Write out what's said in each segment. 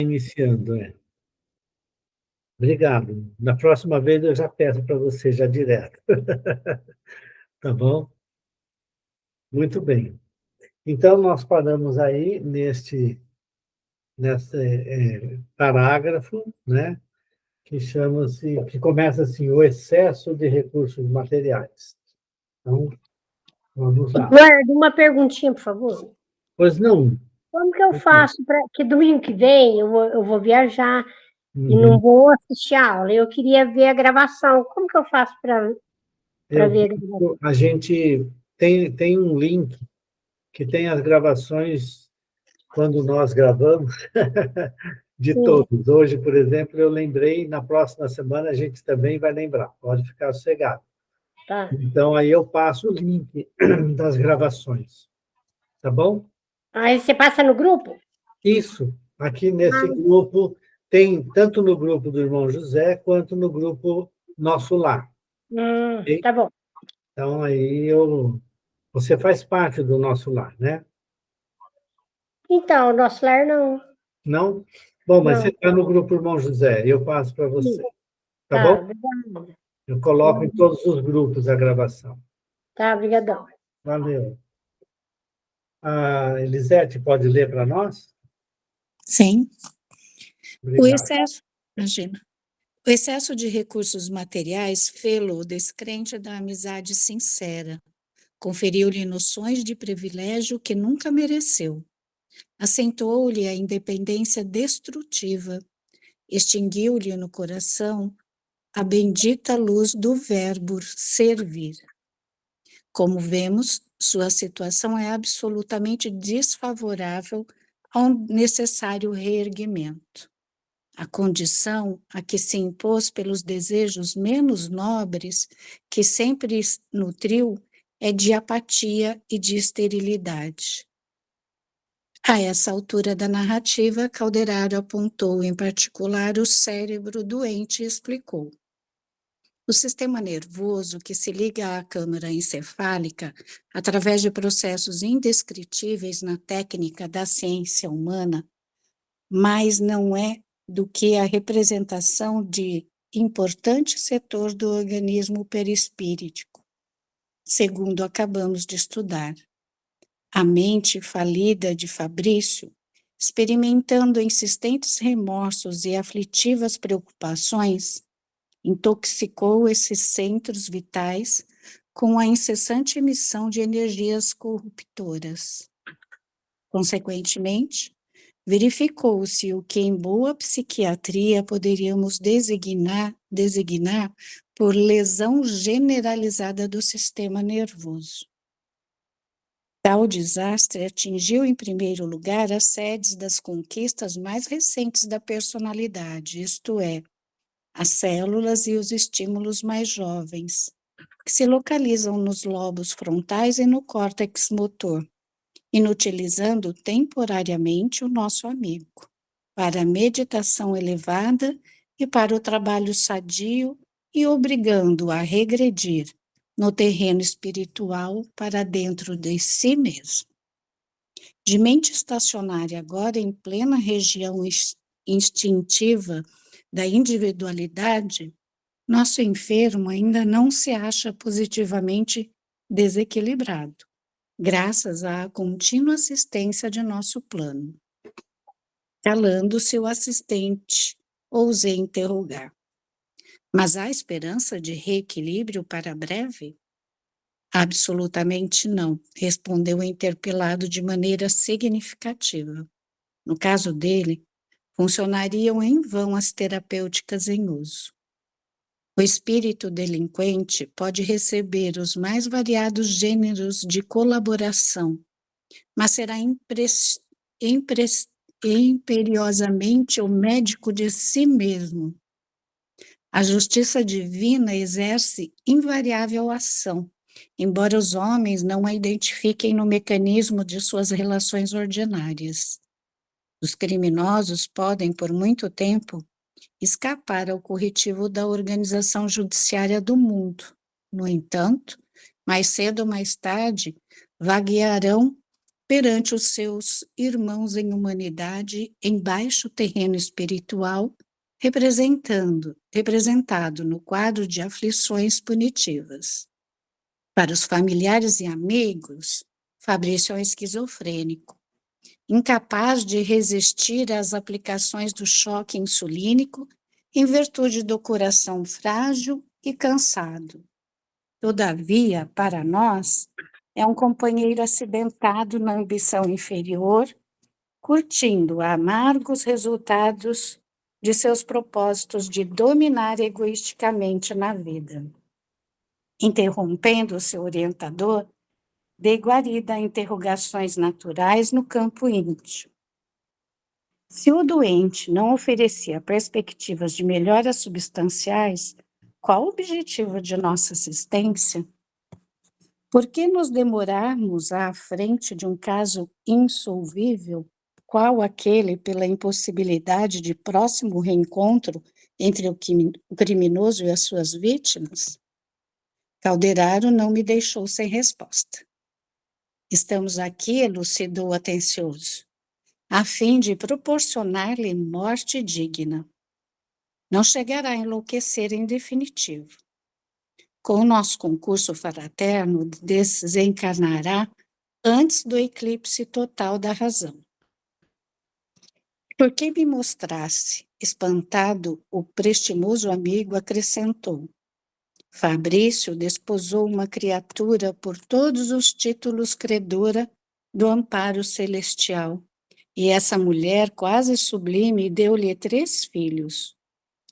Iniciando, é. Obrigado. Na próxima vez eu já peço para você já direto. Tá bom? Muito bem. Então nós paramos aí nesse parágrafo, né, que começa assim: "O excesso de recursos materiais". Então, vamos lá. Eduardo, uma perguntinha, por favor. Pois não. Como que eu faço para que domingo que vem eu vou viajar e não Uhum. vou assistir a aula? Eu queria ver a gravação. Como que eu faço para ver a gravação? A gente tem um link que tem as gravações quando nós gravamos, de Sim, todos. Hoje, por exemplo, eu lembrei, na próxima semana a gente também vai lembrar, pode ficar sossegado. tá. Então, aí eu passo o link das gravações, tá bom? Aí você passa no grupo? Isso, aqui nesse Ah, grupo, tem tanto no grupo do irmão José, quanto no grupo Nosso Lar, ok? tá bom. Então, você faz parte do Nosso Lar, né? Então, nosso lar não. Não? Bom, mas você Não. está no grupo Irmão José, eu passo para Sim, você, tá bom? tá, obrigada. Eu coloco em todos os grupos a gravação. Tá, obrigadão. Valeu. A Elisete pode ler para nós? Sim. O Obrigado. excesso, imagina, o excesso de recursos materiais fê-lo descrente da amizade sincera, conferiu-lhe noções de privilégio que nunca mereceu, acentuou-lhe a independência destrutiva, extinguiu-lhe no coração a bendita luz do verbo servir. Como vemos, sua situação é absolutamente desfavorável ao necessário reerguimento. A condição a que se impôs pelos desejos menos nobres, que sempre nutriu, é de apatia e de esterilidade. A essa altura da narrativa, Calderaro apontou em particular o cérebro doente e explicou. O sistema nervoso que se liga à câmara encefálica através de processos indescritíveis na técnica da ciência humana, mas não é do que a representação de importante setor do organismo perispíritico, segundo acabamos de estudar. A mente falida de Fabrício, experimentando insistentes remorsos e aflitivas preocupações, intoxicou esses centros vitais com a incessante emissão de energias corruptoras. Consequentemente, verificou-se o que em boa psiquiatria poderíamos designar por lesão generalizada do sistema nervoso. Tal desastre atingiu em primeiro lugar as sedes das conquistas mais recentes da personalidade, isto é, as células e os estímulos mais jovens, que se localizam nos lobos frontais e no córtex motor, inutilizando temporariamente o nosso amigo para a meditação elevada e para o trabalho sadio e obrigando-o a regredir no terreno espiritual para dentro de si mesmo. De mente estacionária agora em plena região instintiva da individualidade, nosso enfermo ainda não se acha positivamente desequilibrado, graças à contínua assistência de nosso plano. Calando-se o assistente, ousei interrogar. Mas há esperança de reequilíbrio para breve? Absolutamente não, respondeu o interpelado de maneira significativa. No caso dele, funcionariam em vão as terapêuticas em uso. O espírito delinquente pode receber os mais variados gêneros de colaboração, mas será imperiosamente o médico de si mesmo. A justiça divina exerce invariável ação, embora os homens não a identifiquem no mecanismo de suas relações ordinárias. Os criminosos podem, por muito tempo, escapar ao corretivo da organização judiciária do mundo. No entanto, mais cedo ou mais tarde, vaguearão perante os seus irmãos em humanidade em baixo terreno espiritual, representado no quadro de aflições punitivas. Para os familiares e amigos, Fabrício é um esquizofrênico, incapaz de resistir às aplicações do choque insulínico em virtude do coração frágil e cansado. Todavia, para nós, é um companheiro acidentado na ambição inferior, curtindo amargos resultados de seus propósitos de dominar egoisticamente na vida. Interrompendo o seu orientador, dei guarida a interrogações naturais no campo íntimo. Se o doente não oferecia perspectivas de melhoras substanciais, qual o objetivo de nossa assistência? Por que nos demorarmos à frente de um caso insolvível, qual aquele pela impossibilidade de próximo reencontro entre o criminoso e as suas vítimas? Calderaro não me deixou sem resposta. Estamos aqui, elucidou atencioso, a fim de proporcionar-lhe morte digna. Não chegará a enlouquecer em definitivo. Com o nosso concurso fraterno, desencarnará antes do eclipse total da razão. Porque me mostrasse, espantado, o prestimoso amigo acrescentou: Fabrício desposou uma criatura por todos os títulos credora do amparo celestial, e essa mulher quase sublime deu-lhe 3 filhos,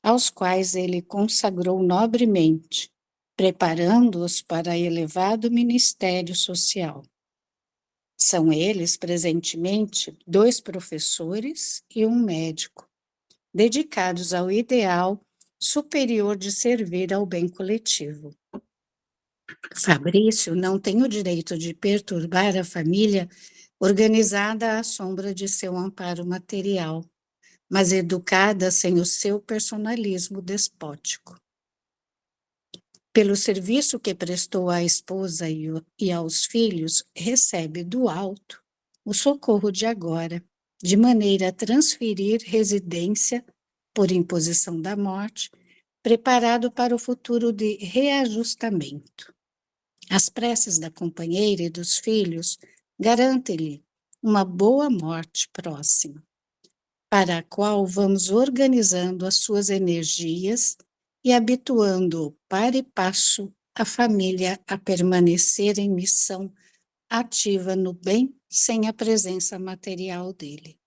aos quais ele consagrou nobremente, preparando-os para elevado ministério social. São eles, presentemente, 2 professores e um médico, dedicados ao ideal superior de servir ao bem coletivo. Fabrício não tem o direito de perturbar a família organizada à sombra de seu amparo material, mas educada sem o seu personalismo despótico. Pelo serviço que prestou à esposa e aos filhos, recebe do alto o socorro de agora, de maneira a transferir residência, por imposição da morte, preparado para o futuro de reajustamento. As preces da companheira e dos filhos garantem-lhe uma boa morte próxima, para a qual vamos organizando as suas energias e habituando para e passo a família a permanecer em missão ativa no bem sem a presença material dele.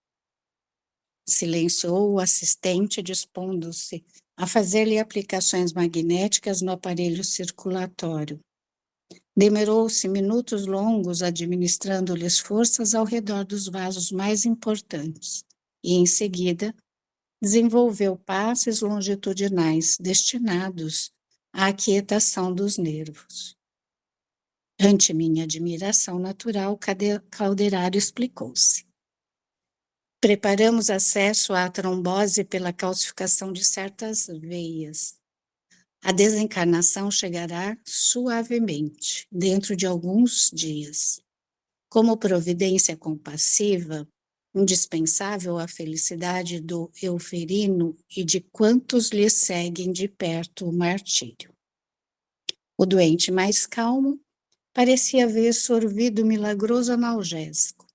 Silenciou o assistente, dispondo-se a fazer-lhe aplicações magnéticas no aparelho circulatório. Demorou-se minutos longos administrando-lhes forças ao redor dos vasos mais importantes e, em seguida, desenvolveu passes longitudinais destinados à aquietação dos nervos. Ante minha admiração natural, Calderaro explicou-se. Preparamos acesso à trombose pela calcificação de certas veias. A desencarnação chegará suavemente, dentro de alguns dias. Como providência compassiva, indispensável à felicidade do Euferino e de quantos lhe seguem de perto o martírio. O doente mais calmo parecia haver sorvido milagroso analgésico.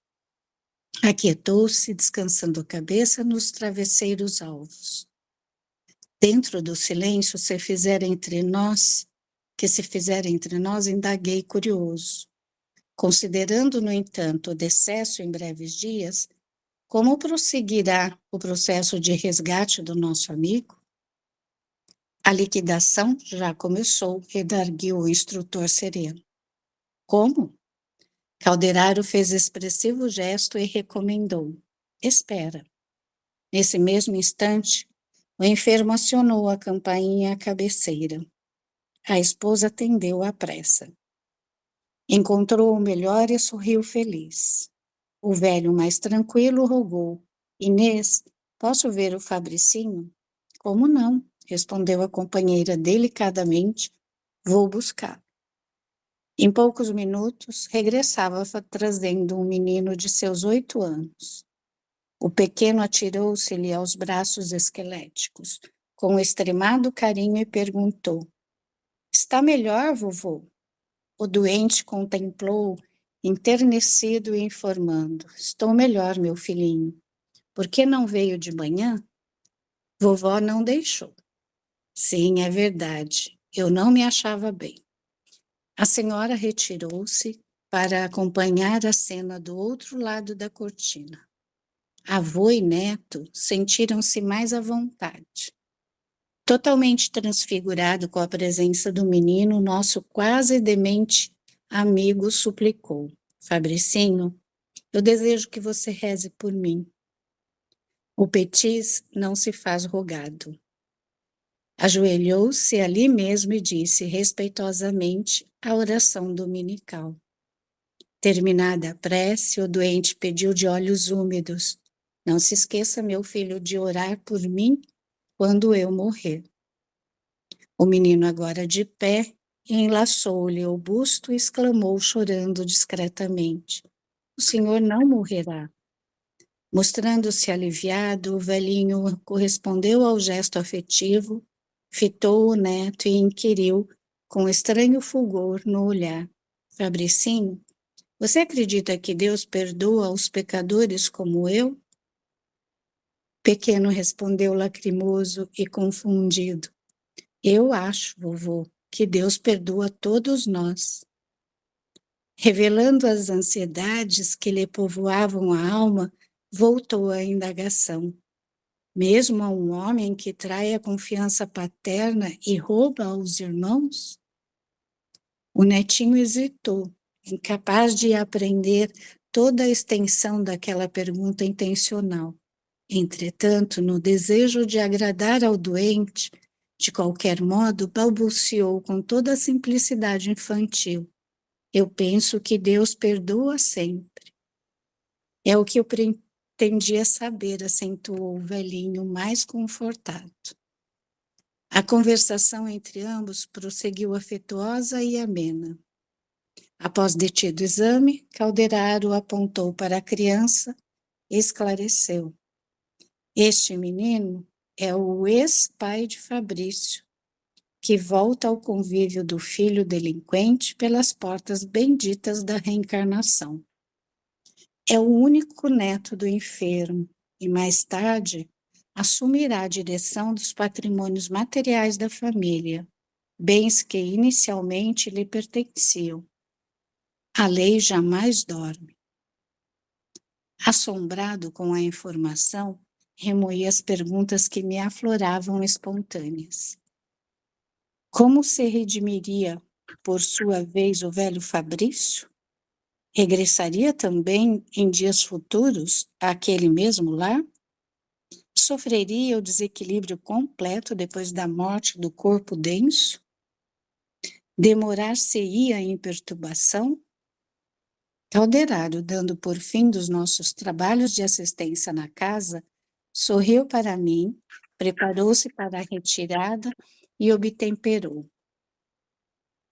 Aquietou-se, descansando a cabeça nos travesseiros alvos. Dentro do silêncio que se fizera entre nós, indaguei curioso. Considerando, no entanto, o decesso em breves dias, como prosseguirá o processo de resgate do nosso amigo? A liquidação já começou, redarguiu o instrutor sereno. Como? Calderaro fez expressivo gesto e recomendou. Espera. Nesse mesmo instante, o enfermo acionou a campainha à cabeceira. A esposa atendeu à pressa. Encontrou o melhor e sorriu feliz. O velho, mais tranquilo, rogou. Inês, posso ver o Fabricinho? Como não? Respondeu a companheira delicadamente. Vou buscar. Em poucos minutos, regressava trazendo um menino de seus 8 anos. O pequeno atirou-se-lhe aos braços esqueléticos, com extremado carinho, e perguntou: "Está melhor, vovô?" O doente contemplou, enternecido, e informando: "Estou melhor, meu filhinho. Por que não veio de manhã?" Vovó não deixou. "Sim, é verdade. Eu não me achava bem." A senhora retirou-se para acompanhar a cena do outro lado da cortina. Avô e neto sentiram-se mais à vontade. Totalmente transfigurado com a presença do menino, nosso quase demente amigo suplicou: "Fabricinho, eu desejo que você reze por mim." O Petis não se faz rogado. Ajoelhou-se ali mesmo e disse respeitosamente a oração dominical. Terminada a prece, o doente pediu de olhos úmidos: "Não se esqueça, meu filho, de orar por mim quando eu morrer." O menino, agora de pé, enlaçou-lhe o busto e exclamou, chorando discretamente: "O senhor não morrerá." Mostrando-se aliviado, o velhinho correspondeu ao gesto afetivo, fitou o neto e inquiriu, com estranho fulgor no olhar: "Fabricinho, você acredita que Deus perdoa os pecadores como eu?" Pequeno respondeu lacrimoso e confundido: "Eu acho, vovô, que Deus perdoa todos nós." Revelando as ansiedades que lhe povoavam a alma, voltou à indagação: "Mesmo a um homem que trai a confiança paterna e rouba aos irmãos?" O netinho hesitou, incapaz de aprender toda a extensão daquela pergunta intencional. Entretanto, no desejo de agradar ao doente, de qualquer modo, balbuciou com toda a simplicidade infantil: "Eu penso que Deus perdoa sempre." "É o que eu pretendia saber", acentuou o velhinho, mais confortado. A conversação entre ambos prosseguiu afetuosa e amena. Após detido exame, Calderaro apontou para a criança e esclareceu: "Este menino é o ex-pai de Fabrício, que volta ao convívio do filho delinquente pelas portas benditas da reencarnação. É o único neto do enfermo e, mais tarde, assumirá a direção dos patrimônios materiais da família, bens que inicialmente lhe pertenciam. A lei jamais dorme." Assombrado com a informação, remoí as perguntas que me afloravam espontâneas. Como se redimiria, por sua vez, o velho Fabrício? Regressaria também, em dias futuros, àquele mesmo lar? Sofreria o desequilíbrio completo depois da morte do corpo denso? Demorar-se-ia em perturbação? Calderaro, dando por fim dos nossos trabalhos de assistência na casa, sorriu para mim, preparou-se para a retirada e obtemperou: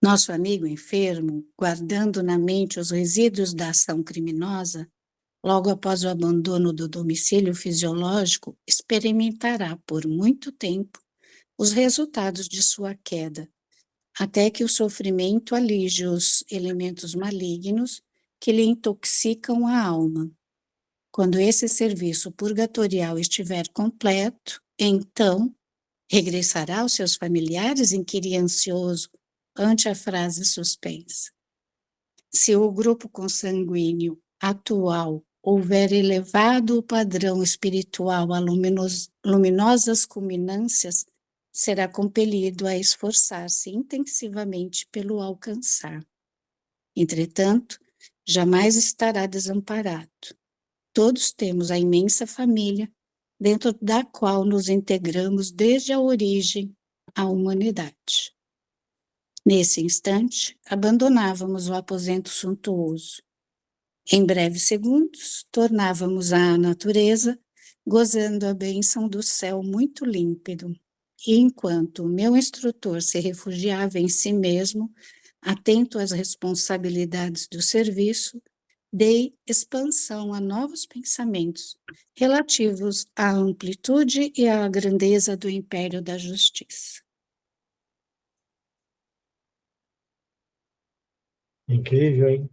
"Nosso amigo enfermo, guardando na mente os resíduos da ação criminosa, logo após o abandono do domicílio fisiológico, experimentará por muito tempo os resultados de sua queda, até que o sofrimento alige os elementos malignos que lhe intoxicam a alma. Quando esse serviço purgatorial estiver completo, então regressará aos seus familiares?" inquiria ansioso ante a frase suspensa. "Se o grupo consanguíneo atual houver elevado o padrão espiritual a luminosas culminâncias, será compelido a esforçar-se intensivamente pelo alcançar. Entretanto, jamais estará desamparado. Todos temos a imensa família, dentro da qual nos integramos desde a origem à humanidade." Nesse instante, abandonávamos o aposento suntuoso. Em breves segundos, tornávamos à natureza, gozando a bênção do céu muito límpido. E enquanto o meu instrutor se refugiava em si mesmo, Atento às responsabilidades do serviço, dei expansão a novos pensamentos relativos à amplitude e à grandeza do império da justiça. Incrível, hein?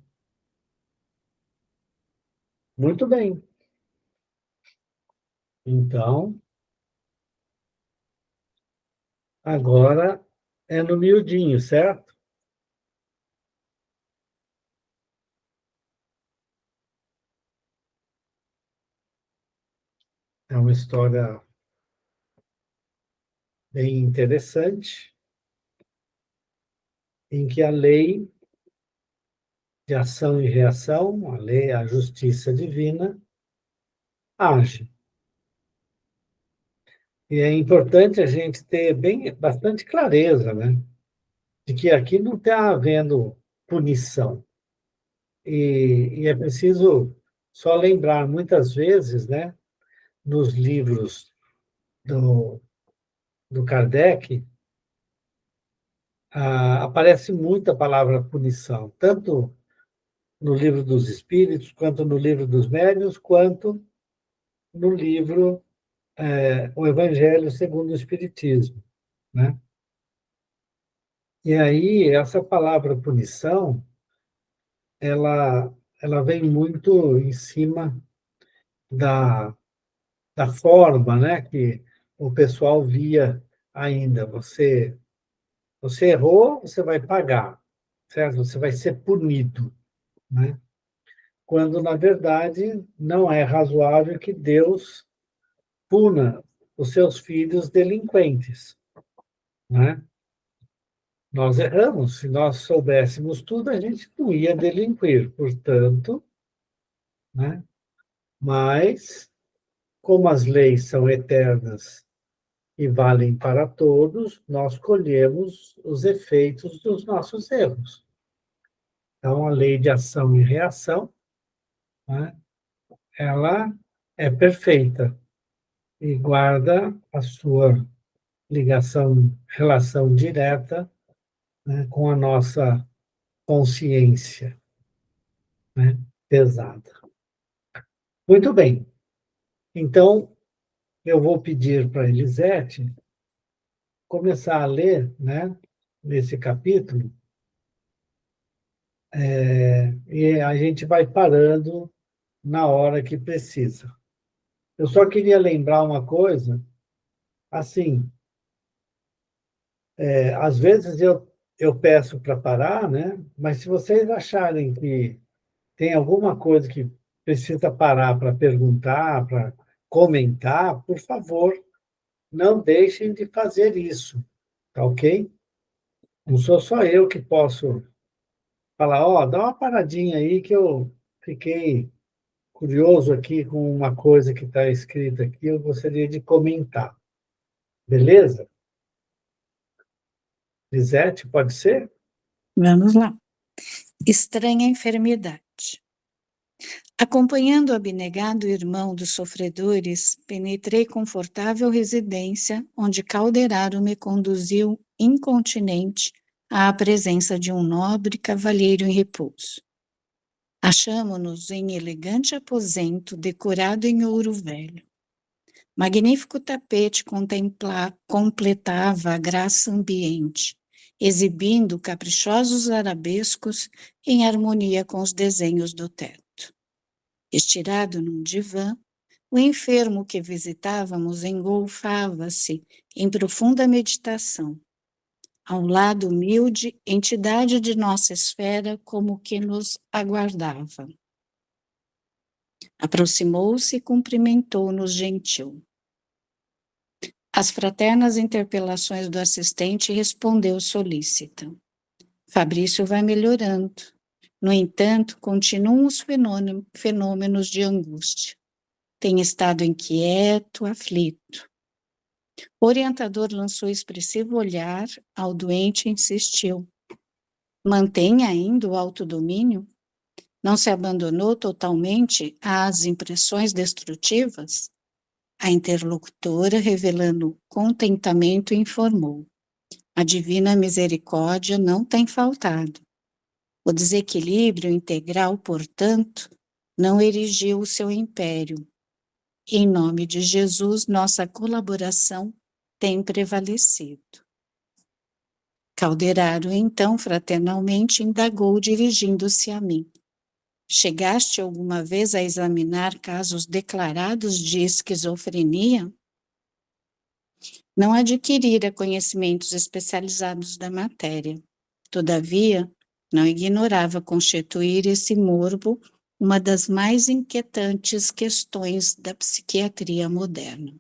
Muito bem. Então, agora é no miudinho, certo? É uma história bem interessante, em que a lei de ação e reação, a lei, a justiça divina, age. E é importante a gente ter bastante clareza, né? De que aqui não está havendo punição. E é preciso só lembrar, muitas vezes, né, nos livros do Kardec, aparece muita palavra punição, tanto no livro dos Espíritos, quanto no livro dos Médiuns, quanto no livro O Evangelho segundo o Espiritismo, né? E aí, essa palavra punição, ela vem muito em cima da, da forma, né, que o pessoal via ainda. Você errou, você vai pagar, certo? Você vai ser punido, né? Quando, na verdade, não é razoável que Deus puna os seus filhos delinquentes, né? Nós erramos, se nós soubéssemos tudo, a gente não ia delinquir, portanto, né? Mas, como as leis são eternas e valem para todos, nós colhemos os efeitos dos nossos erros. Então, a lei de ação e reação, né, ela é perfeita e guarda a sua relação direta, né, com a nossa consciência, né, pesada. Muito bem. Então, eu vou pedir para a Elisete começar a ler, né, nesse capítulo, e a gente vai parando na hora que precisa. Eu só queria lembrar uma coisa, assim, às vezes eu peço para parar, né? Mas se vocês acharem que tem alguma coisa que precisa parar para perguntar, para comentar, por favor, não deixem de fazer isso, tá ok? Não sou só eu que posso falar, ó, dá uma paradinha aí que eu fiquei curioso aqui com uma coisa que está escrita aqui, eu gostaria de comentar. Beleza? Lisete, pode ser? Vamos lá. Estranha enfermidade. Acompanhando o abnegado irmão dos sofredores, penetrei confortável residência, onde Calderaro me conduziu incontinente à presença de um nobre cavalheiro em repouso. Achamo-nos em elegante aposento decorado em ouro velho. Magnífico tapete completava a graça ambiente, exibindo caprichosos arabescos em harmonia com os desenhos do teto. Estirado num divã, o enfermo que visitávamos engolfava-se em profunda meditação. Ao lado humilde, entidade de nossa esfera como que nos aguardava. Aproximou-se e cumprimentou-nos gentil. Às fraternas interpelações do assistente, respondeu solícita. Fabrício vai melhorando. No entanto, continuam os fenômenos de angústia. Tem estado inquieto, aflito. O orientador lançou expressivo olhar ao doente e insistiu. Mantém ainda o autodomínio? Não se abandonou totalmente às impressões destrutivas? A interlocutora, revelando contentamento, informou. A divina misericórdia não tem faltado. O desequilíbrio integral, portanto, não erigiu o seu império. Em nome de Jesus, nossa colaboração tem prevalecido. Calderaro, então, fraternalmente indagou, dirigindo-se a mim. Chegaste alguma vez a examinar casos declarados de esquizofrenia? Não adquirira conhecimentos especializados da matéria. Todavia, não ignorava constituir esse morbo uma das mais inquietantes questões da psiquiatria moderna.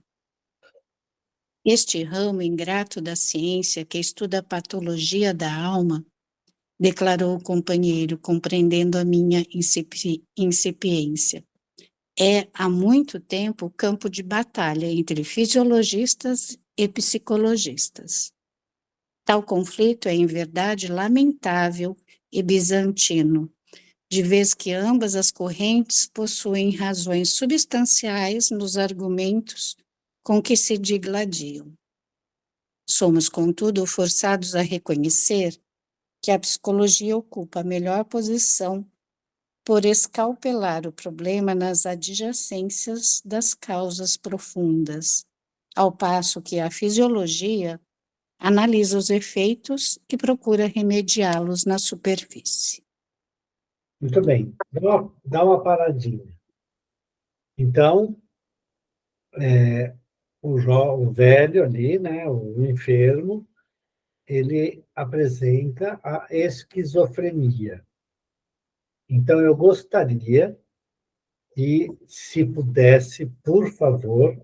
Este ramo ingrato da ciência que estuda a patologia da alma, declarou o companheiro, compreendendo a minha incipiência, é há muito tempo campo de batalha entre fisiologistas e psicologistas. Tal conflito é, em verdade, lamentável e bizantino, de vez que ambas as correntes possuem razões substanciais nos argumentos com que se digladiam. Somos, contudo, forçados a reconhecer que a psicologia ocupa a melhor posição por escalpelar o problema nas adjacências das causas profundas, ao passo que a fisiologia analisa os efeitos e procura remediá-los na superfície. Muito bem. Dá uma paradinha. Então, o velho ali, né, o enfermo, ele apresenta a esquizofrenia. Então, eu gostaria que, se pudesse, por favor,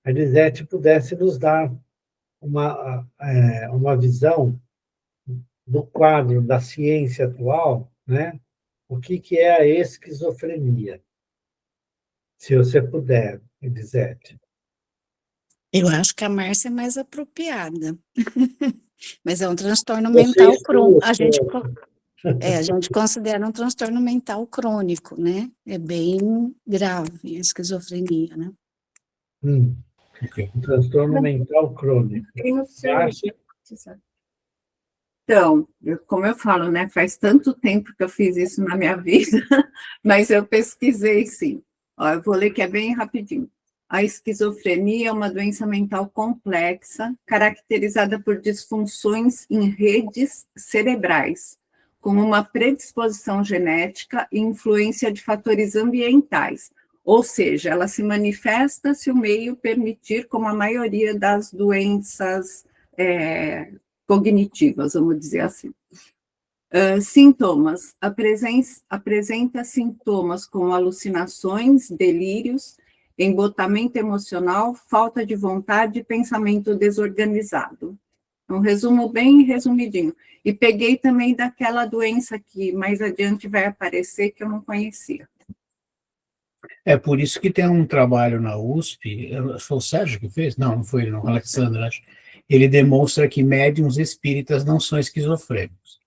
a Elisete pudesse nos dar uma visão do quadro da ciência atual, né? O que é a esquizofrenia? Se você puder, Elisete. Eu acho que a Márcia é mais apropriada, mas é um transtorno Você mental crônico. estuda, A gente considera um transtorno mental crônico, né? É bem grave a esquizofrenia, né? um transtorno mental crônico. Tem no seu... Márcia? Então, como eu falo, né, faz tanto tempo que eu fiz isso na minha vida, mas eu pesquisei sim. Ó, eu vou ler que é bem rapidinho. A esquizofrenia é uma doença mental complexa, caracterizada por disfunções em redes cerebrais, com uma predisposição genética e influência de fatores ambientais, ou seja, ela se manifesta se o meio permitir, como a maioria das doenças cognitivas, vamos dizer assim. Sintomas. Apresenta sintomas como alucinações, delírios, embotamento emocional, falta de vontade e pensamento desorganizado. Um resumo bem resumidinho. E peguei também daquela doença que mais adiante vai aparecer, que eu não conhecia. É por isso que tem um trabalho na USP, foi o Sérgio que fez? Não foi ele, não, o Alexandre, acho. Ele demonstra que médiuns espíritas não são esquizofrênicos.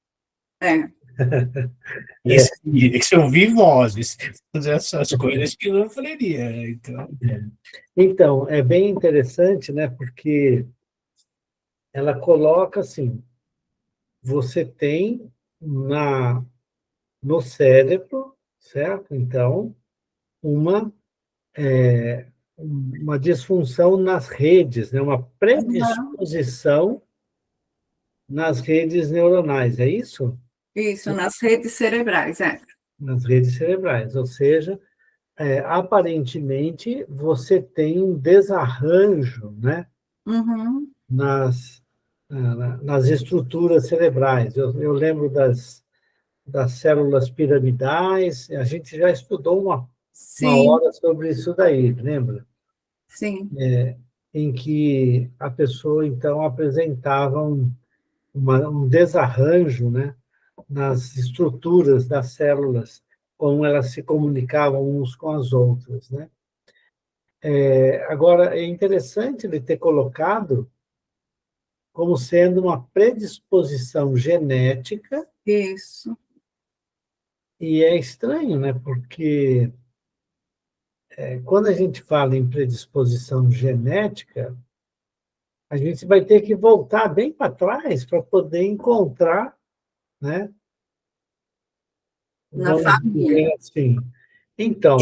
E se ouvir vozes, fazer essas coisas, esquizofrenia. Né? Então, é bem interessante, né? Porque ela coloca assim, você tem no cérebro, certo? Então, uma disfunção nas redes, né? Uma predisposição nas redes neuronais, é isso? Isso, nas redes cerebrais, Nas redes cerebrais, ou seja, aparentemente você tem um desarranjo, né? Uhum. Nas estruturas cerebrais. Eu lembro das células piramidais, a gente já estudou uma hora sobre isso daí, lembra? Sim. Em que a pessoa, então, apresentava um desarranjo, né, nas estruturas das células, como elas se comunicavam uns com as outras, né? Agora, é interessante ele ter colocado como sendo uma predisposição genética. Isso. E é estranho, né? Porque quando a gente fala em predisposição genética, a gente vai ter que voltar bem para trás para poder encontrar, né? Na Vamos família. dizer assim. Então,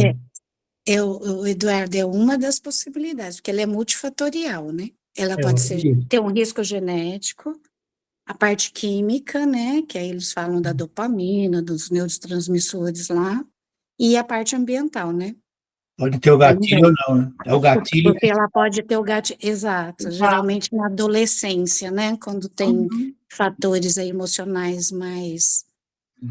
O Eduardo, é uma das possibilidades, porque ela é multifatorial, né? Ela pode isso. ter um risco genético, a parte química, né? Que aí eles falam da dopamina, dos neurotransmissores lá, e a parte ambiental, né? Pode ter o gatilho ou Também. não, né? É o gatilho. Porque ela pode ter o gatilho, exato, geralmente na adolescência, né? Quando tem Uhum. fatores aí emocionais mais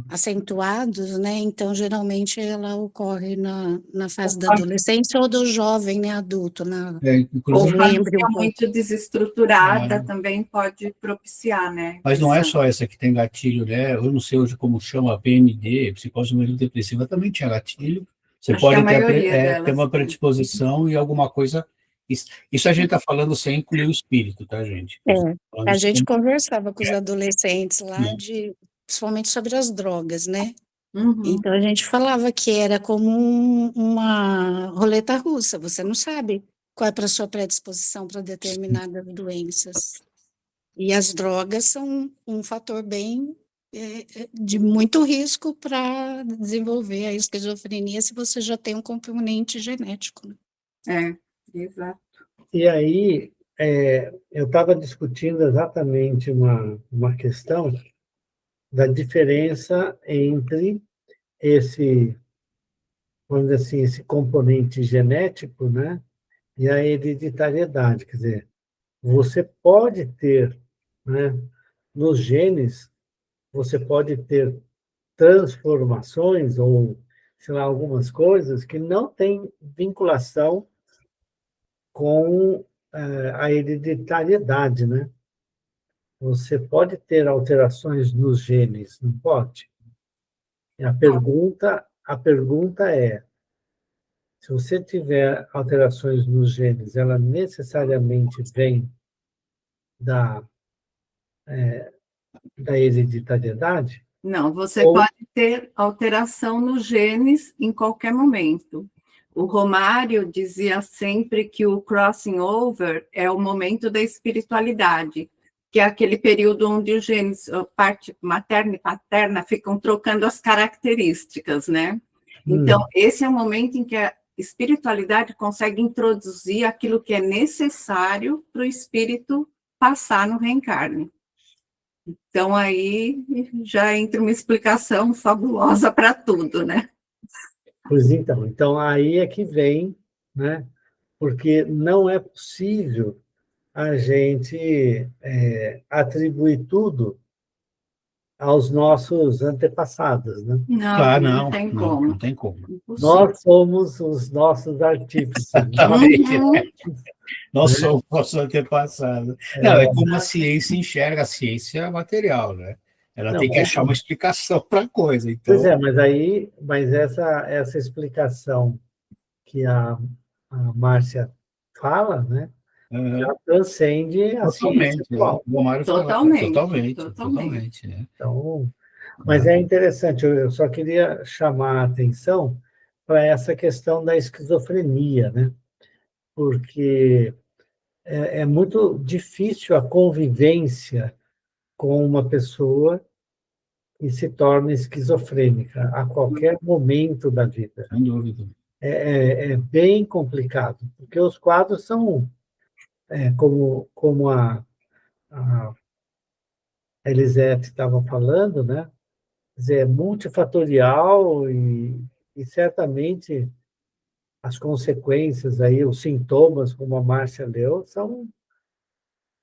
acentuados, né? Então, geralmente, ela ocorre na fase da adolescência ou do jovem, né? Adulto, É, Ou inclusive, no embrião. família muito desestruturada é, também pode propiciar, né? mas não é Essa- só essa que tem gatilho, né? Eu não sei hoje como chama, PMD, psicose depressiva, também tinha gatilho. Você Acho que a pode ter, maioria ter delas uma tem. predisposição e alguma coisa. Isso a gente está falando sem incluir o espírito, tá, gente? É, Falando a isso gente como- conversava com os adolescentes lá, é. principalmente sobre as drogas, né? Uhum. Então, a gente falava que era como uma roleta russa, você não sabe qual é a sua predisposição para determinadas doenças. E as drogas são um fator bem de muito risco para desenvolver a esquizofrenia se você já tem um componente genético, né? É, exato. E aí, eu estava discutindo exatamente uma questão da diferença entre esse, vamos dizer assim, esse componente genético, né, e a hereditariedade. Quer dizer, você pode ter, né, nos genes, você pode ter transformações ou, sei lá, algumas coisas que não têm vinculação com a hereditariedade, né? Você pode ter alterações nos genes, não pode? E a pergunta é, se você tiver alterações nos genes, ela necessariamente vem da, da hereditariedade? Não, você Ou, pode ter alteração nos genes em qualquer momento. O Romário dizia sempre que o crossing over é o momento da espiritualidade, que é aquele período onde os genes, a parte materna e paterna, ficam trocando as características, né? Então, esse é o momento em que a espiritualidade consegue introduzir aquilo que é necessário para o espírito passar no reencarne. Então, aí já entra uma explicação fabulosa para tudo, né? pois então aí é que vem, né? Porque não é possível a gente atribuir tudo aos nossos antepassados, né? Ah, Não não, tem não, não como. tem como. Impossível. Nós somos os nossos artífices, Exatamente. Uhum. Nós né? somos nossos antepassados. Não, é como a ciência enxerga a ciência material, né? Ela Não, tem que achar uma explicação para a coisa. pois Então, é, mas essa explicação que a Márcia fala, né, já transcende a ciência totalmente, né? atual. O Romário falava, Totalmente, totalmente, totalmente. totalmente, né? Então, mas é interessante, eu só queria chamar a atenção para essa questão da esquizofrenia, né? Porque é muito difícil a convivência com uma pessoa que se torna esquizofrênica a qualquer momento da vida. Sem dúvida. É bem complicado, porque os quadros são, como a Elisete estava falando, né? Quer dizer, é multifatorial e certamente as consequências aí, os sintomas, como a Márcia leu, são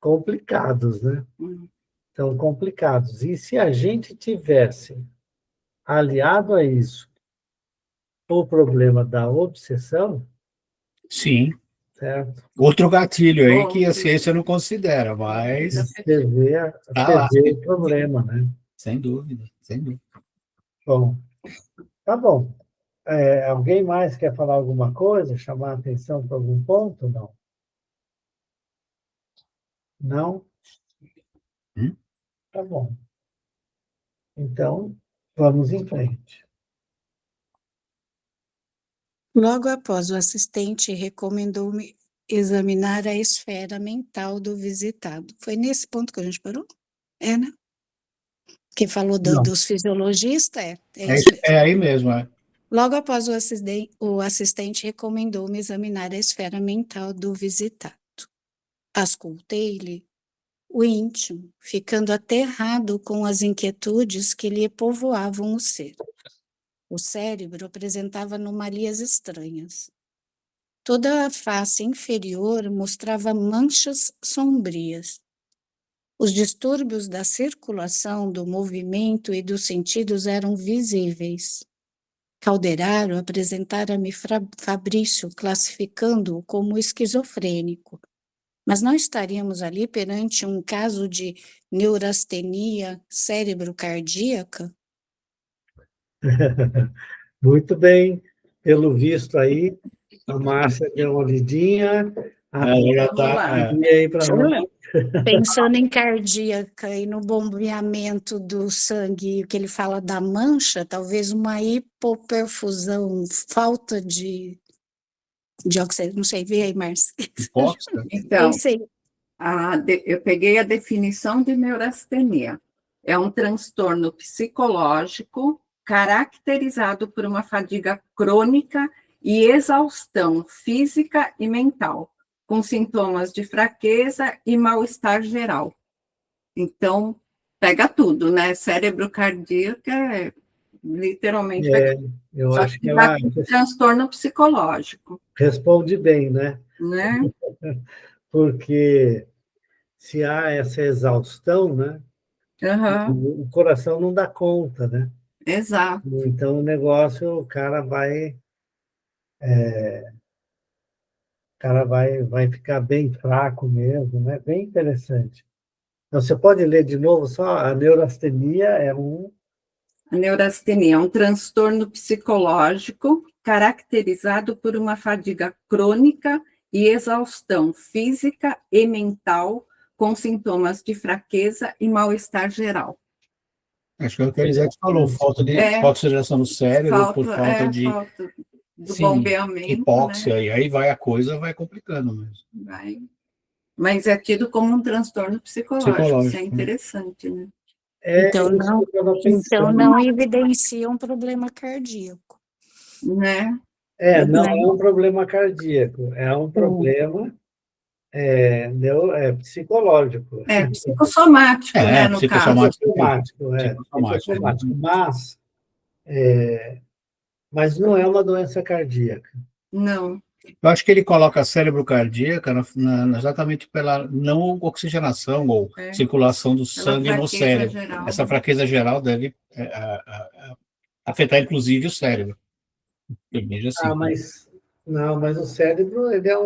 complicados, né? Uhum. São complicados. E se a gente tivesse aliado a isso o problema da obsessão, Sim. certo? Outro gatilho aí que a Outro. ciência não considera, mas Você tá lá, vê o problema, né? sem dúvida, sem dúvida. Bom, tá bom. Alguém mais quer falar alguma coisa, chamar a atenção para algum ponto? Não? Não? Hum? Tá bom. Então, vamos em frente. Logo após, o assistente recomendou-me examinar a esfera mental do visitado. Foi nesse ponto que a gente parou? É, né? Que falou Não. dos fisiologistas? É É, isso mesmo. é aí mesmo, é. Logo após o assistente recomendou-me examinar a esfera mental do visitado. Auscultei-lhe o íntimo, ficando aterrado com as inquietudes que lhe povoavam o ser. O cérebro apresentava anomalias estranhas. Toda a face inferior mostrava manchas sombrias. Os distúrbios da circulação, do movimento e dos sentidos eram visíveis. Calderaro apresentara-me Fabrício, classificando-o como esquizofrênico. Mas não estaríamos ali perante um caso de neurastenia cérebro-cardíaca? Muito bem, pelo visto aí, a Márcia deu uma lidinha, Ela já Vamos lá. e aí para nós. Pensando em cardíaca e no bombeamento do sangue, que ele fala da mancha, talvez uma hipoperfusão, falta de oxigênio, não sei, vê aí, Márcia. Hipóxia? Então, Isso aí. eu peguei a definição de neurastenia. É um transtorno psicológico caracterizado por uma fadiga crônica e exaustão física e mental, com sintomas de fraqueza e mal-estar geral. Então, pega tudo, né? Cérebro cardíaco é literalmente... Eu Só acho que que ela dá transtorno psicológico, responde bem, né? né? Porque se há essa exaustão, né? Aham, O coração não dá conta, né? exato. Então o negócio, o cara vai ficar bem fraco mesmo, né? Bem interessante. Então, você pode ler de novo só? A neurastenia é A neurastenia é um transtorno psicológico caracterizado por uma fadiga crônica e exaustão física e mental, com sintomas de fraqueza e mal-estar geral. Acho que é o que a Elisete falou, falta de oxigenação no cérebro, por falta de falta do sim, bombeamento, hipóxia, né? e aí vai a coisa, vai complicando mesmo. Mas é tido como um transtorno psicológico, isso é interessante, né? Então, isso não, que eu estava então pensando. não evidencia um problema cardíaco. Né? Não Né? é um problema cardíaco, é um problema psicológico. É psicossomático, né, no caso. Psicossomático, mas não é uma doença cardíaca. Não. Eu acho que ele coloca a cérebro cardíaca exatamente pela não oxigenação ou circulação do sangue no cérebro. Geral, essa fraqueza geral deve afetar, inclusive, o cérebro. Eu vejo assim. Mas o cérebro ele é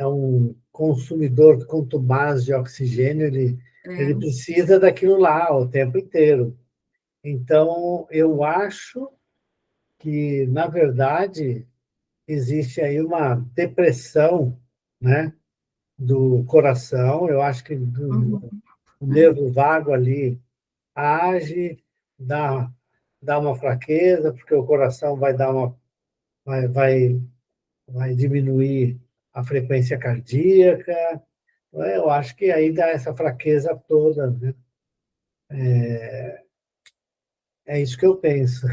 um consumidor contumaz de oxigênio, ele precisa daquilo lá o tempo inteiro. Então, eu acho que, na verdade, existe aí uma depressão, né, do coração. Eu acho que o nervo vago ali age, dá uma fraqueza, porque o coração vai diminuir a frequência cardíaca. Eu acho que aí dá essa fraqueza toda, né? É isso que eu penso.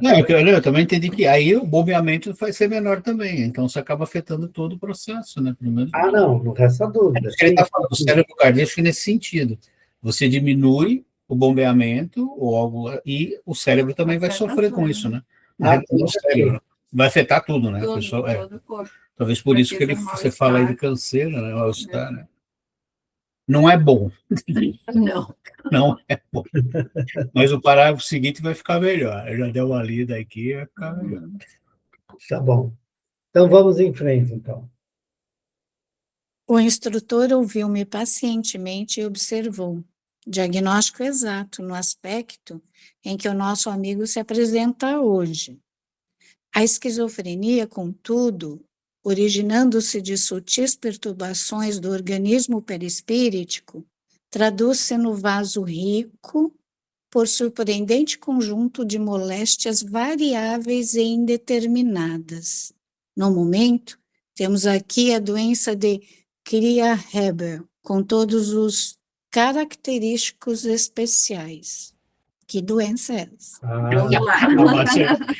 Eu também entendi que aí o bombeamento vai ser menor também, então você acaba afetando todo o processo, né? Primeiro. Não resta dúvida. Ele está falando do cérebro cardíaco nesse sentido. Você diminui o bombeamento ou algo, e o cérebro também vai sofrer com isso, né? O cérebro vai afetar tudo, né? Todo o corpo. Talvez por isso que você fala aí de canseira, né? Mal-estar, né? Não é bom. Não é bom. Mas o parágrafo seguinte vai ficar melhor. Eu já dei uma lida aqui, vai ficar melhor. Tá bom. Então, vamos em frente, então. O instrutor ouviu-me pacientemente e observou. Diagnóstico exato no aspecto em que o nosso amigo se apresenta hoje. A esquizofrenia, contudo, originando-se de sutis perturbações do organismo perispíritico, traduz-se no vaso rico por surpreendente conjunto de moléstias variáveis e indeterminadas. No momento, Temos aqui a doença de Kriya-Heber, com todos os característicos especiais. Que doença é essa? Vamos lá.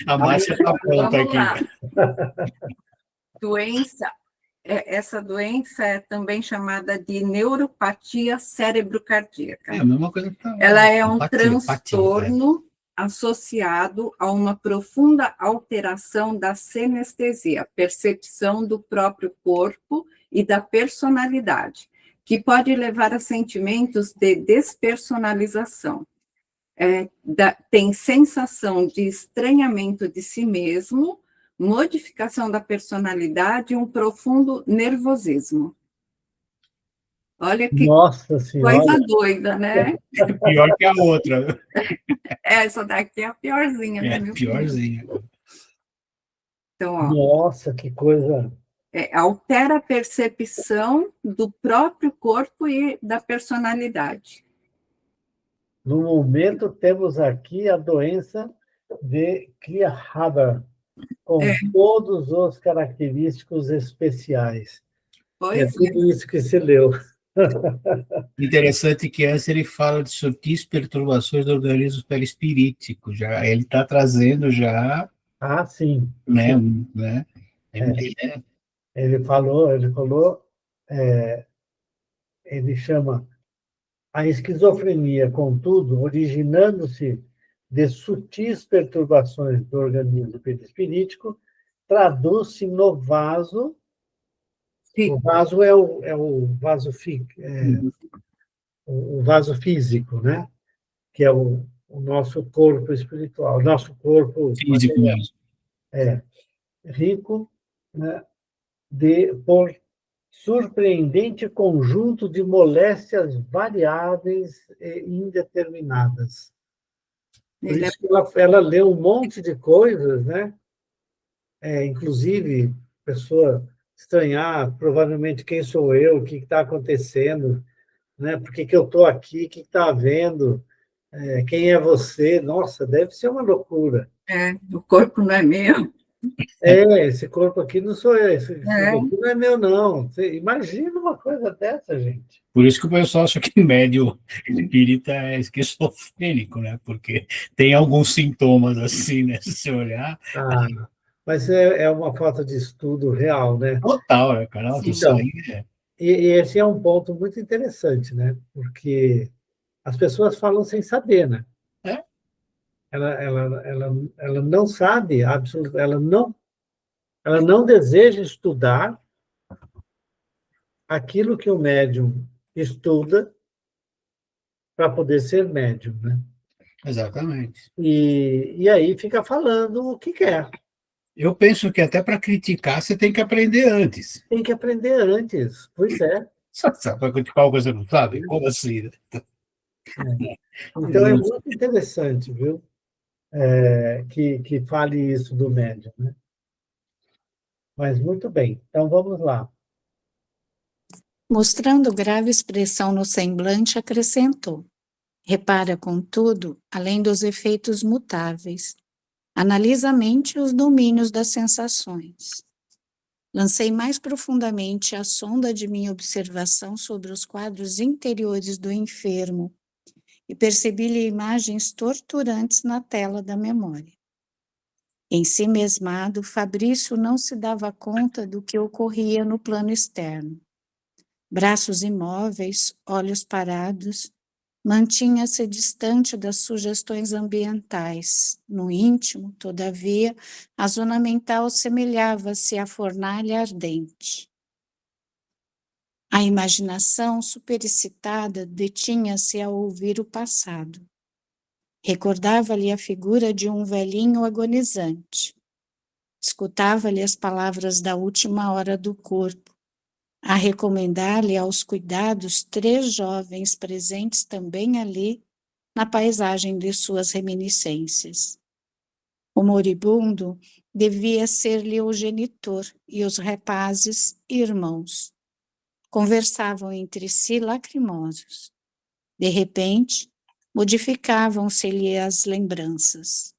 A Márcia está pronta Vamos lá. aqui. Essa doença é também chamada de neuropatia cerebro-cardíaca. É a mesma coisa que tá. Ela é um Apatia, transtorno associado a uma profunda alteração da sinestesia, percepção do próprio corpo e da personalidade, que pode levar a sentimentos de despersonalização. Tem sensação de estranhamento de si mesmo, modificação da personalidade e um profundo nervosismo. Olha que Nossa Senhora! coisa doida, né? Pior que a outra. Essa daqui é a piorzinha, né, meu filho? Piorzinha. Então, ó, Nossa, que coisa! altera a percepção do próprio corpo e da personalidade. No momento, temos aqui a doença de Kriya-Haber, com todos os característicos especiais. Pois É tudo isso que se leu. Interessante que antes ele fala de sutis perturbações do organismo perispirítico. Já ele está trazendo já, Ah, sim. né, Sim. né? Ele chama a esquizofrenia, contudo, originando-se de sutis perturbações do organismo perispirítico, traduz-se no vaso. Sim. O vaso é o vaso o vaso físico, né? Que é o nosso corpo espiritual, o nosso corpo Físico mesmo. rico, né, por surpreendente conjunto de moléstias variáveis e indeterminadas. Por Ele isso que ela leu um monte de coisas, né? Inclusive, pessoa estranhar provavelmente quem sou eu, o que está acontecendo, né? Por que eu estou aqui, o que está havendo, quem é você? Nossa, deve ser uma loucura. o corpo não é meu. Esse corpo aqui não sou eu, esse corpo aqui não é meu, não. Você imagina uma coisa dessa, gente. Por isso que o pessoal acha que médio espírita é esquizofrênico, né? Porque tem alguns sintomas assim, né? Se você olhar. Mas é uma falta de estudo real, né? Total, né, cara? Nossa, isso aí E esse é um ponto muito interessante, né? Porque as pessoas falam sem saber, né? Ela não sabe, ela não deseja estudar aquilo que o médium estuda para poder ser médium, né? Exatamente. E aí fica falando o que quer. Eu penso que até para criticar você tem que aprender antes. Tem que aprender antes, pois é. Para criticar algo que você não sabe? Como assim? Então é muito interessante, viu? Que fale isso do médium, né? Mas muito bem, então vamos lá. Mostrando grave expressão no semblante, acrescentou: repara, contudo, além dos efeitos mutáveis, analisa a mente e os domínios das sensações. Lancei mais profundamente a sonda de minha observação sobre os quadros interiores do enfermo e percebi-lhe imagens torturantes na tela da memória. Em si mesmado, Fabrício não se dava conta do que ocorria no plano externo. Braços imóveis, olhos parados, mantinha-se distante das sugestões ambientais. No íntimo, todavia, a zona mental semelhava-se à fornalha ardente. A imaginação superexcitada detinha-se a ouvir o passado. Recordava-lhe a figura de um velhinho agonizante. Escutava-lhe as palavras da última hora do corpo, a recomendar-lhe aos cuidados 3 jovens presentes também ali, na paisagem de suas reminiscências. O moribundo devia ser-lhe o genitor e os rapazes irmãos. Conversavam entre si lacrimosos. De repente, modificavam-se-lhe as lembranças.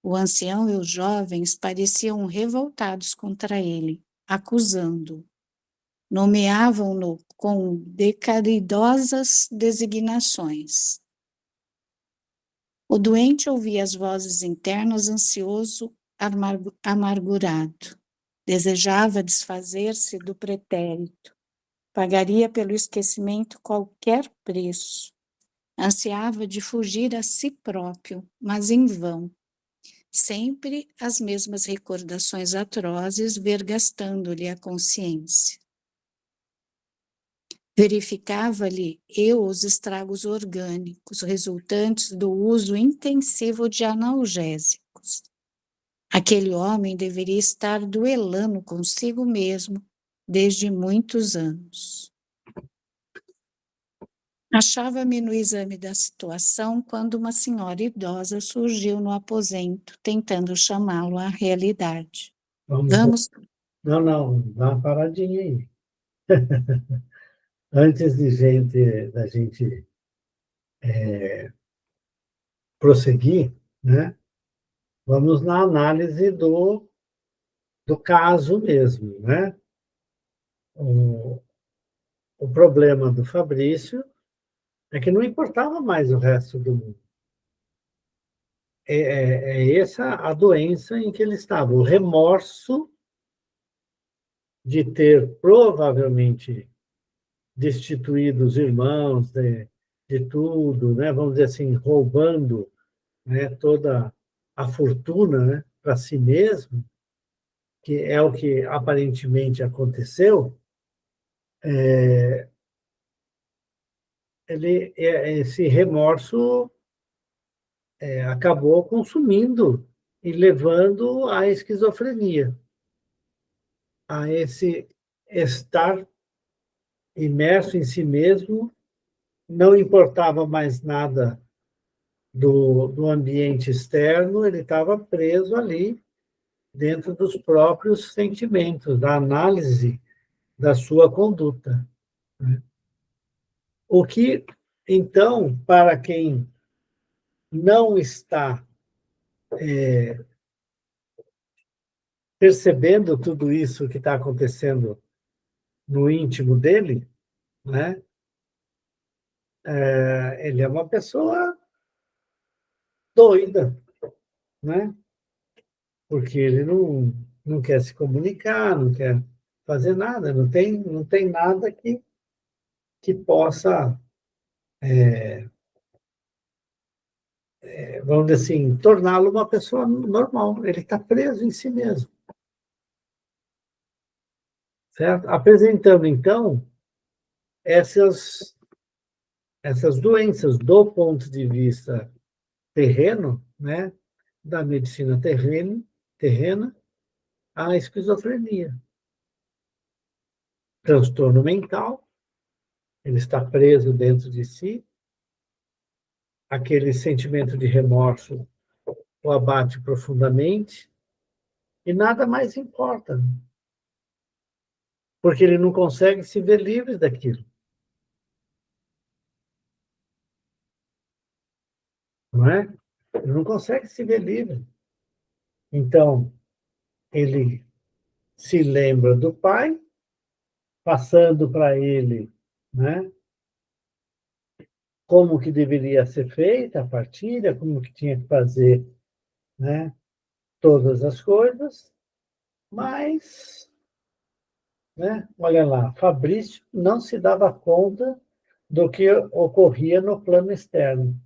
O ancião e os jovens pareciam revoltados contra ele. acusando-o. Nomeavam-no com decaridosas designações. O doente ouvia as vozes internas ansioso, amargurado. Desejava desfazer-se do pretérito. Pagaria pelo esquecimento qualquer preço. Ansiava de fugir a si próprio, mas em vão. Sempre as mesmas recordações atrozes vergastando-lhe a consciência. Verificava-lhe eu os estragos orgânicos resultantes do uso intensivo de analgésicos. Aquele homem deveria estar duelando consigo mesmo desde muitos anos. Achava-me no exame da situação quando uma senhora idosa surgiu no aposento, tentando chamá-lo à realidade. Vamos. Não, dá uma paradinha aí. Antes da gente prosseguir, né? Vamos na análise do caso mesmo, né? O problema do Fabrício é que não importava mais o resto do mundo. É essa a doença em que ele estava, o remorso de ter provavelmente destituído os irmãos de tudo, né? Vamos dizer assim, roubando, né, toda a fortuna, né, para si mesmo, que é o que aparentemente aconteceu. Esse remorso acabou consumindo e levando à esquizofrenia, a esse estar imerso em si mesmo, não importava mais nada do ambiente externo, ele estava preso ali dentro dos próprios sentimentos, da análise da sua conduta. O que, então, para quem não está percebendo tudo isso que está acontecendo no íntimo dele, né? Ele é uma pessoa doida, né? Porque ele não quer se comunicar, não quer fazer nada, não tem nada que possa, vamos dizer assim, torná-lo uma pessoa normal. Ele está preso em si mesmo. Certo? Apresentando, então, essas doenças do ponto de vista terreno, né, da medicina terrena, a esquizofrenia. Transtorno mental, ele está preso dentro de si, aquele sentimento de remorso o abate profundamente, e nada mais importa, porque ele não consegue se ver livre daquilo. Não é? Ele não consegue se ver livre. Então, ele se lembra do pai, passando para ele, né, como que deveria ser feita a partilha, como que tinha que fazer, né, todas as coisas, mas, né, olha lá, Fabrício não se dava conta do que ocorria no plano externo.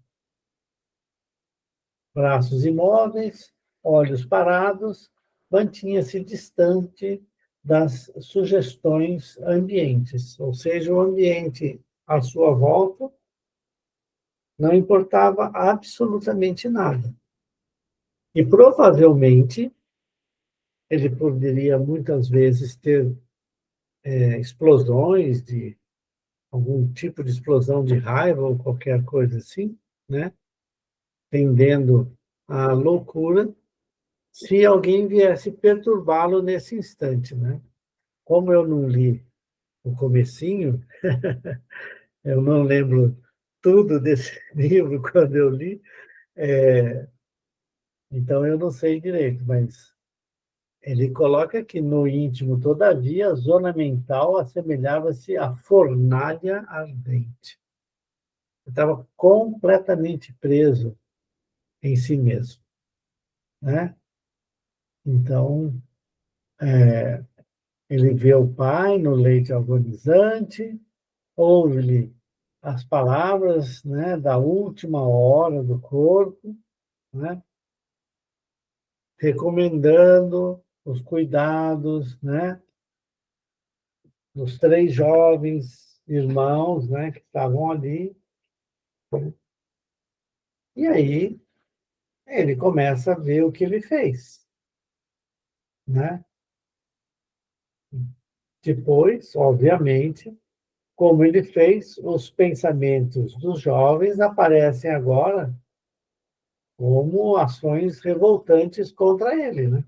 Braços imóveis, olhos parados, mantinha-se distante das sugestões ambientes, ou seja, o ambiente à sua volta não importava absolutamente nada. E provavelmente ele poderia muitas vezes ter explosões de algum tipo de explosão de raiva ou qualquer coisa assim, né? Tendendo à loucura, se alguém viesse perturbá-lo nesse instante, né? Como eu não li o comecinho, eu não lembro tudo desse livro quando eu li, então eu não sei direito, mas Ele coloca que no íntimo, todavia, a zona mental assemelhava-se à fornalha ardente. Ele estava completamente preso em si mesmo, né? Então, ele vê o pai no leito agonizante, ouve-lhe as palavras, né, da última hora do corpo, né, recomendando os cuidados, né, dos 3 jovens irmãos, né, que estavam ali. E aí ele começa a ver o que ele fez, né? Depois, obviamente, como ele fez, os pensamentos dos jovens aparecem agora como ações revoltantes contra ele, né?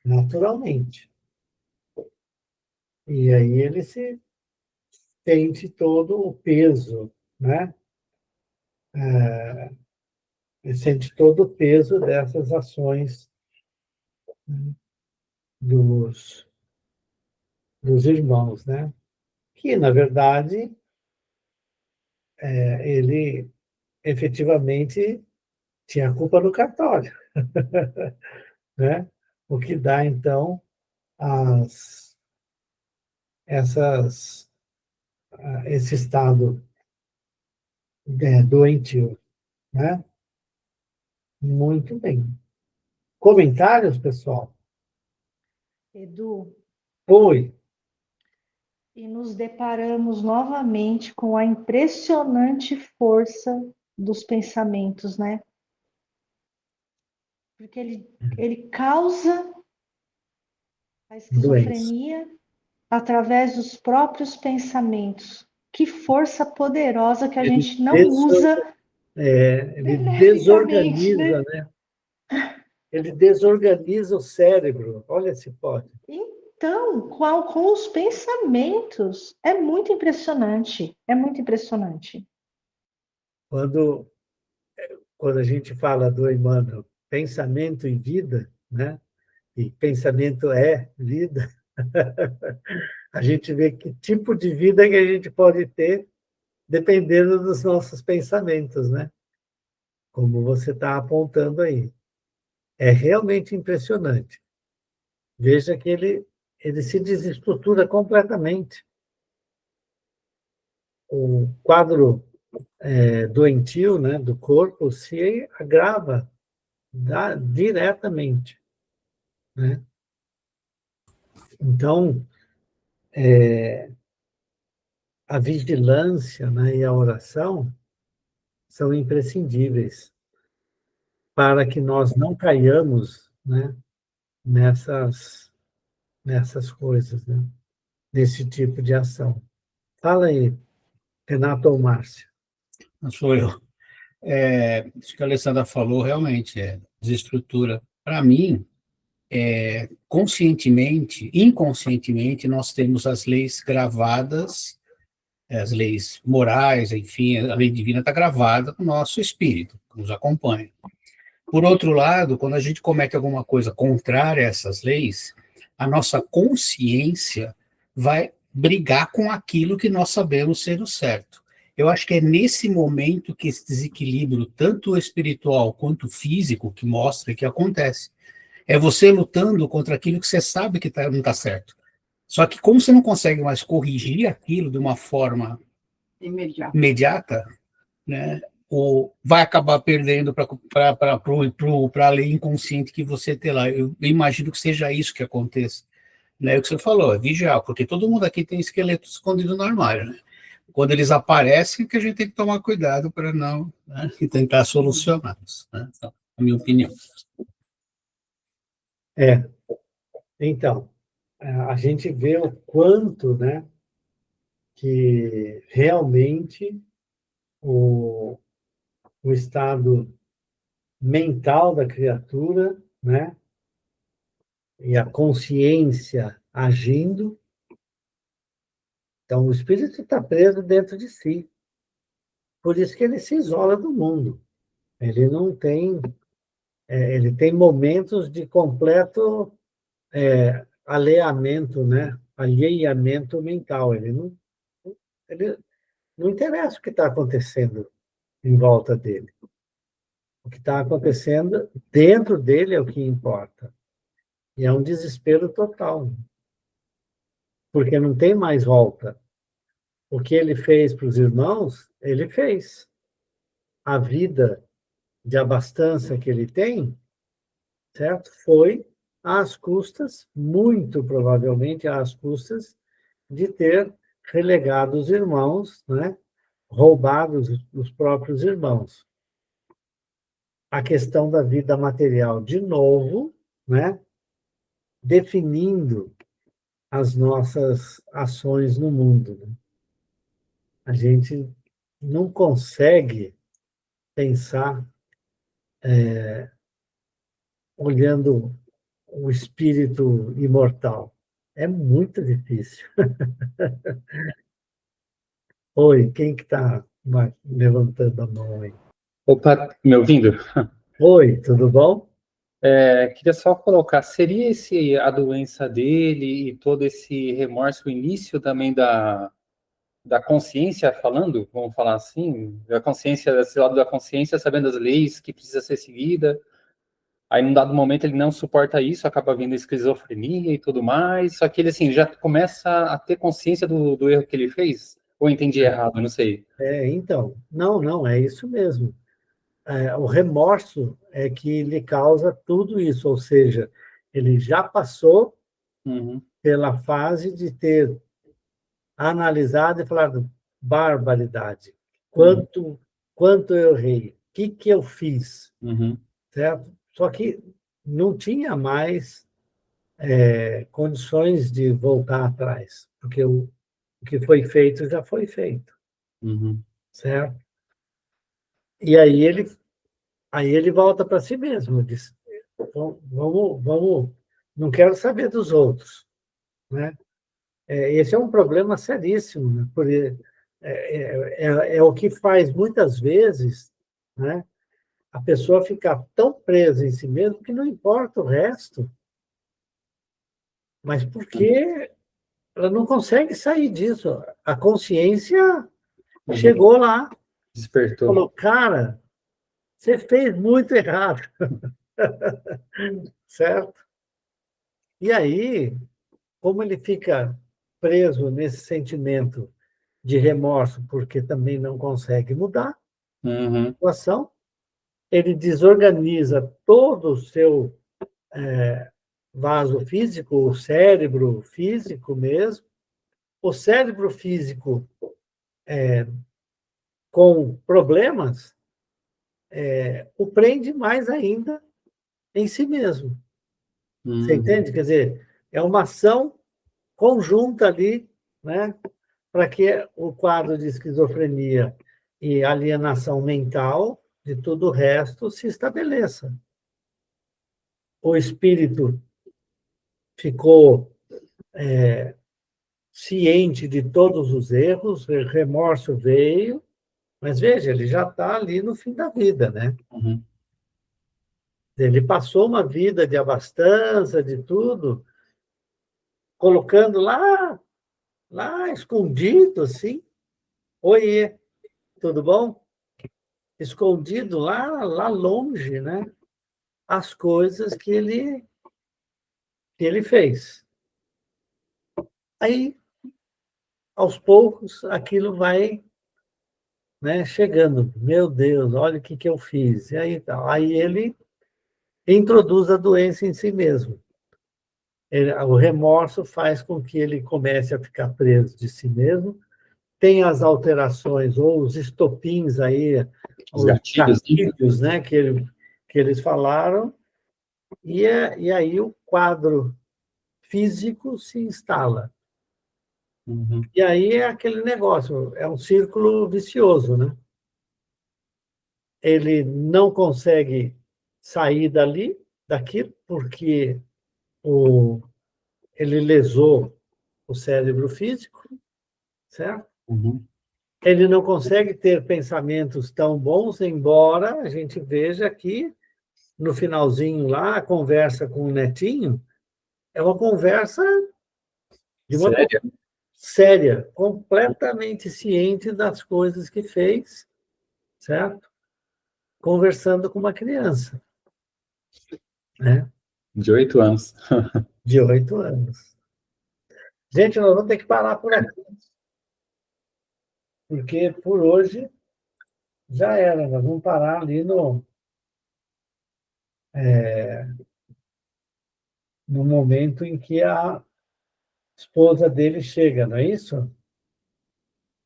Naturalmente. E aí ele se sente todo o peso, né? Ele sente todo o peso dessas ações, né, dos irmãos, né? Que, na verdade, ele efetivamente tinha culpa no cartório, né? O que dá, então, as, esse estado doentio, né? Muito bem. Comentários, pessoal? Edu, Oi. e nos deparamos novamente com a impressionante força dos pensamentos, né? Porque ele causa a esquizofrenia através dos próprios pensamentos. Que força poderosa que a Ele gente não usa ele beneficamente, desorganiza, né? né? Ele desorganiza o cérebro. Olha se pode. Então, com os pensamentos, é muito impressionante, é muito impressionante. Quando, quando a gente fala do Emmanuel, pensamento e vida, né? E pensamento é vida, a gente vê que tipo de vida que a gente pode ter dependendo dos nossos pensamentos, né? Como você está apontando aí. É realmente impressionante. Veja que ele se desestrutura completamente. O quadro doentio, né, do corpo se agrava diretamente, né? Então, a vigilância, né, e a oração são imprescindíveis para que nós não caiamos, né, nessas coisas, né, nesse tipo de ação. Fala aí, Renato ou Márcia. Não sou eu. Isso que a Alessandra falou realmente é desestrutura. Para mim, conscientemente, inconscientemente, nós temos as leis gravadas, as leis morais, enfim, a lei divina está gravada no nosso espírito, que nos acompanha. Por outro lado, quando a gente comete alguma coisa contrária a essas leis, a nossa consciência vai brigar com aquilo que nós sabemos ser o certo. Eu acho que é nesse momento que esse desequilíbrio, tanto espiritual quanto físico, que mostra que acontece. É você lutando contra aquilo que você sabe que não está certo. Só que como você não consegue mais corrigir aquilo de uma forma imediata, né, ou vai acabar perdendo para a lei inconsciente que você tem lá. Eu imagino que seja isso que aconteça. Né? O que você falou, é vigiar, porque todo mundo aqui tem esqueleto escondido no armário. Né? Quando eles aparecem, que a gente tem que tomar cuidado para não, né, e tentar solucioná-los. Né? Então, a minha opinião. Então, a gente vê o quanto, né, que realmente o estado mental da criatura, né, e a consciência agindo. Então, o espírito está preso dentro de si. Por isso que ele se isola do mundo. Ele não tem. Ele tem momentos de completo alheamento, né? Alheamento mental. Ele não interessa o que está acontecendo em volta dele. O que está acontecendo dentro dele é o que importa. E é um desespero total, porque não tem mais volta. O que ele fez para os irmãos, ele fez. A vida de abastança que ele tem, certo? Foi às custas, muito provavelmente às custas, de ter relegado os irmãos, né? Roubado os próprios irmãos. A questão da vida material, de novo, né? Definindo as nossas ações no mundo. Né? A gente não consegue pensar olhando o espírito imortal. É muito difícil. Oi, quem que está levantando a mão aí? Opa, me ouvindo? Oi, tudo bom? Queria só colocar, seria a doença dele e todo esse remorso, o início também da consciência falando, vamos falar assim, da consciência, desse lado da consciência, sabendo as leis que precisa ser seguida, aí num dado momento ele não suporta isso, acaba vindo esquizofrenia e tudo mais, só que ele assim, já começa a ter consciência do erro que ele fez, ou eu entendi errado, não sei. Então, não, é isso mesmo. O remorso é que lhe causa tudo isso, ou seja, ele já passou pela fase de ter analisado e falado barbaridade, quanto eu errei, o que eu fiz, certo? Só que não tinha mais condições de voltar atrás, porque o que foi feito já foi feito, certo? E aí ele volta para si mesmo, diz, vamos, não quero saber dos outros, né? Esse é um problema seríssimo, né? Porque é o que faz muitas vezes, né? A pessoa ficar tão presa em si mesma que não importa o resto, mas porque ela não consegue sair disso. A consciência chegou lá, Despertou. falou, cara, você fez muito errado, certo? E aí, como ele fica preso nesse sentimento de remorso, porque também não consegue mudar a situação, ele desorganiza todo o seu vaso físico, o cérebro físico mesmo. O cérebro físico com problemas o prende mais ainda em si mesmo. Você entende? Quer dizer, é uma ação conjunta ali, né, para que o quadro de esquizofrenia e alienação mental de todo o resto se estabeleça. O espírito ficou ciente de todos os erros, o remorso veio, mas veja, ele já está ali no fim da vida, né? Ele passou uma vida de abastança, de tudo, colocando lá escondido, assim. Oiê, tudo bom? Escondido lá longe, né? As coisas que ele fez. Aí, aos poucos, aquilo vai, né, chegando. Meu Deus, olha o que eu fiz. E aí, aí ele introduz a doença em si mesmo. O remorso faz com que ele comece a ficar preso de si mesmo, tem as alterações ou os estopins aí, os gatilhos, né, que eles falaram, e aí o quadro físico se instala. E aí é aquele negócio, é um círculo vicioso, né? Ele não consegue sair daquilo, porque ele lesou o cérebro físico, certo? Ele não consegue ter pensamentos tão bons, embora a gente veja que, no finalzinho lá, a conversa com o netinho, é uma conversa de uma Sério? séria, completamente ciente das coisas que fez, certo? Conversando com uma criança, né? De 8 anos. De 8 anos. Gente, nós vamos ter que parar por aqui, porque por hoje já era. Nós vamos parar ali no momento em que a esposa dele chega, não é isso?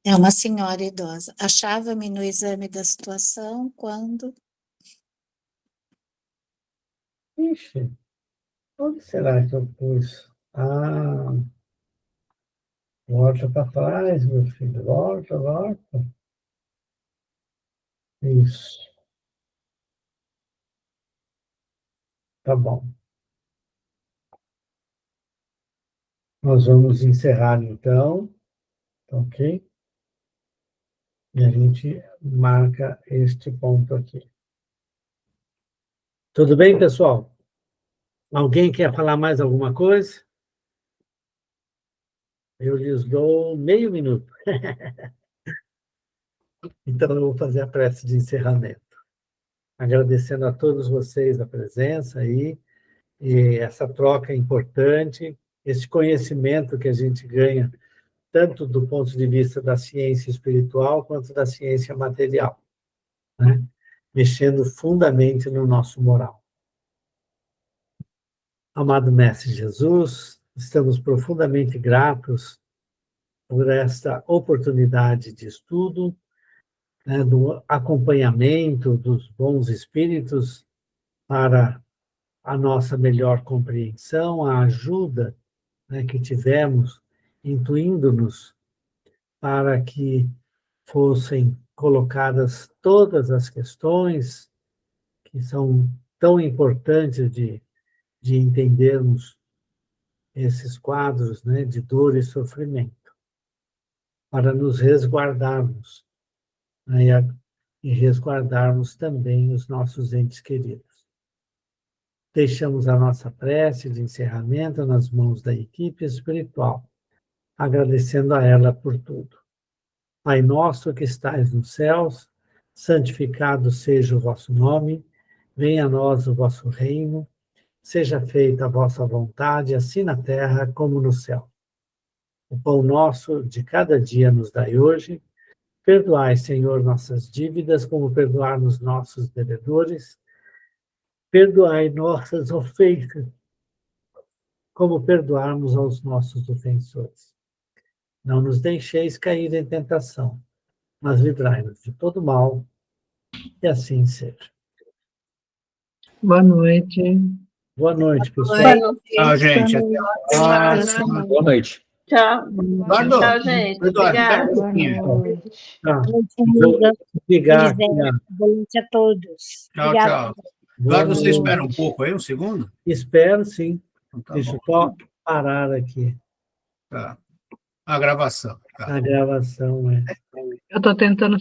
É uma senhora idosa. Achava-me no exame da situação quando Ixi, onde será que eu pus? Ah, volta para trás, meu filho. Volta, volta. Isso, tá bom. Nós vamos encerrar, então, ok? E a gente marca este ponto aqui. Tudo bem, pessoal? Alguém quer falar mais alguma coisa? Eu lhes dou meio minuto. Então, eu vou fazer a prece de encerramento. Agradecendo a todos vocês a presença aí, e essa troca importante, esse conhecimento que a gente ganha, tanto do ponto de vista da ciência espiritual, quanto da ciência material, né? Mexendo fundamente no nosso moral. Amado Mestre Jesus, estamos profundamente gratos por esta oportunidade de estudo, né, do acompanhamento dos bons espíritos para a nossa melhor compreensão, a ajuda, né, que tivemos, intuindo-nos para que fossem colocadas todas as questões que são tão importantes de entendermos esses quadros, né, de dor e sofrimento, para nos resguardarmos, né, e resguardarmos também os nossos entes queridos. Deixamos a nossa prece de encerramento nas mãos da equipe espiritual, agradecendo a ela por tudo. Pai nosso que estais nos céus, santificado seja o vosso nome, venha a nós o vosso reino, seja feita a vossa vontade, assim na terra como no céu. O pão nosso de cada dia nos dai hoje. Perdoai, Senhor, nossas dívidas, como perdoarmos nossos devedores. Perdoai nossas ofensas, como perdoarmos aos nossos ofensores. Não nos deixeis cair em tentação, mas livrai-nos de todo mal, e assim seja. Boa noite. Boa noite, pessoal. Boa noite. Tchau, gente. Até a próxima. Boa noite. Tchau. Eduardo, Tchau, gente. Eduardo, espera Obrigada. um pouquinho. noite. Tá. Amiga, Vou ligar. boa noite a todos. Tchau, Obrigada. tchau. Eduardo, você noite. espera um pouco aí, um segundo? Espero, sim. Então, tá Deixa eu bom. só parar aqui Tá. A gravação. Tá. a gravação. Eu estou tentando